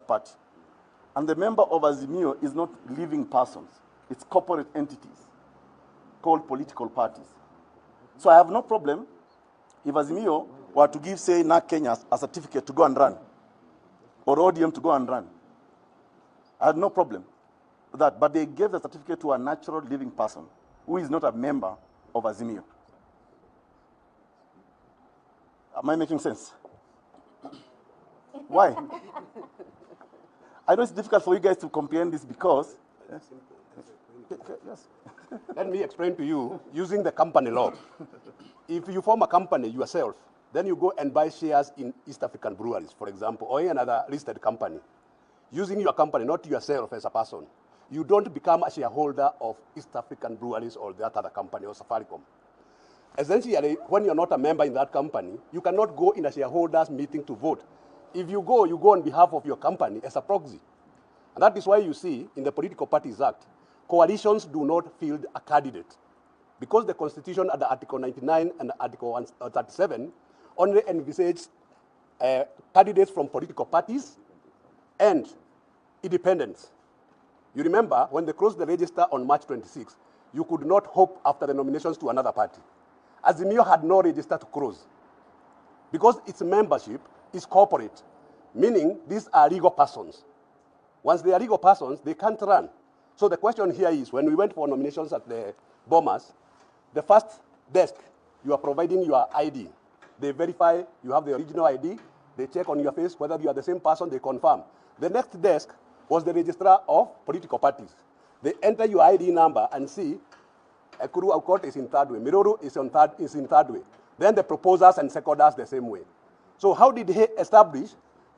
party. And the member of Azimio is not living persons. It's corporate entities called political parties. So I have no problem if Azimio were to give, say, NAC Kenya a certificate to go and run, or ODM to go and run. I had no problem with that. But they gave the certificate to a natural living person who is not a member of Azimio. Am I making sense? Why? I know it's difficult for you guys to comprehend this because... Yes. Let me explain to you, using the company law. If you form a company yourself, then you go and buy shares in East African breweries, for example, or another listed company. Using your company, not yourself as a person. You don't become a shareholder of East African breweries or that other company or Safaricom. Essentially, when you're not a member in that company, you cannot go in a shareholders meeting to vote. If you go on behalf of your company as a proxy. And that is why you see in the Political Parties Act, coalitions do not field a candidate. Because the Constitution under Article 99 and Article 137 only envisages candidates from political parties and independents. You remember, when they closed the register on March 26, you could not hope after the nominations to another party. Azimio had no register to close because its membership is corporate, meaning these are legal persons. Once they are legal persons, they can't run. So the question here is, when we went for nominations at the Bomas, the first desk, you are providing your ID. They verify you have the original ID. They check on your face whether you are the same person, they confirm. The next desk was the registrar of political parties. They enter your ID number and see Ekuru Aukot is in third way, Miruru is in third way. Then the proposers and seconders the same way. So how did he establish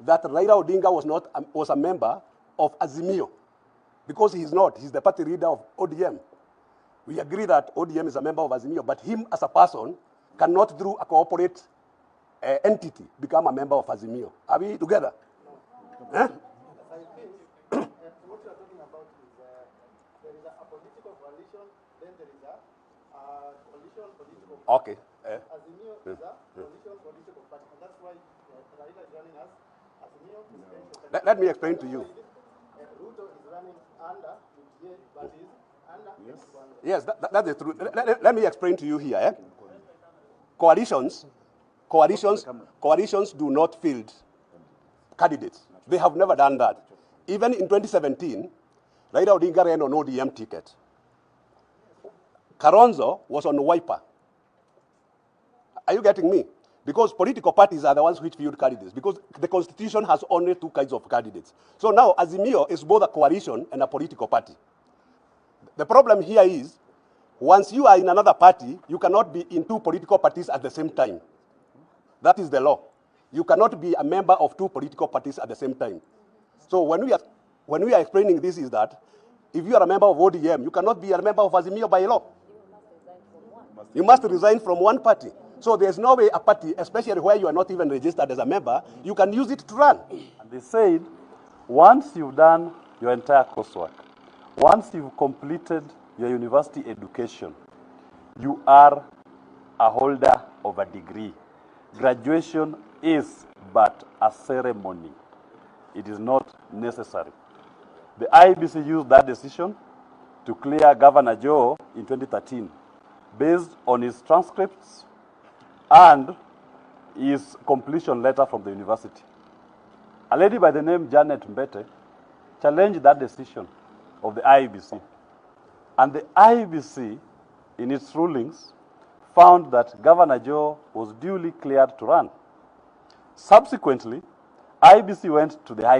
that Raila Odinga was a member of Azimio? Because he's not. He's the party leader of ODM. We agree that ODM is a member of Azimio, but him as a person cannot, through a corporate entity, become a member of Azimio. Are we together? No. Huh? What you are talking about is there is a political coalition, then there is a coalition political party. Okay. Azimio is a coalition political party, and that's why Raila is running as Azimio presidential. Let me explain to you. Ruto is running under UDA, but is under... Yes, that is true. Let me explain to you here. Coalitions do not field candidates. They have never done that. Even in 2017, Raila Odinga ran on ODM ticket. Karonzo was on Wiper. Are you getting me? Because political parties are the ones which field candidates. Because the Constitution has only two kinds of candidates. So now Azimio is both a coalition and a political party. The problem here is, once you are in another party, you cannot be in two political parties at the same time. That is the law. You cannot be a member of two political parties at the same time. So when we are explaining this is that, if you are a member of ODM, you cannot be a member of Azimio by law. You must resign from one party. So there's no way a party, especially where you are not even registered as a member, you can use it to run. And they said, once you've done your entire coursework, once you've completed your university education, you are a holder of a degree. Graduation is but a ceremony. It is not necessary. The IEBC used that decision to clear Governor Joe in 2013 based on his transcripts and his completion letter from the university. A lady by the name Janet Mbete challenged that decision of the IEBC. And the IEBC, in its rulings, found that Governor Joe was duly cleared to run. Subsequently, IEBC went to the High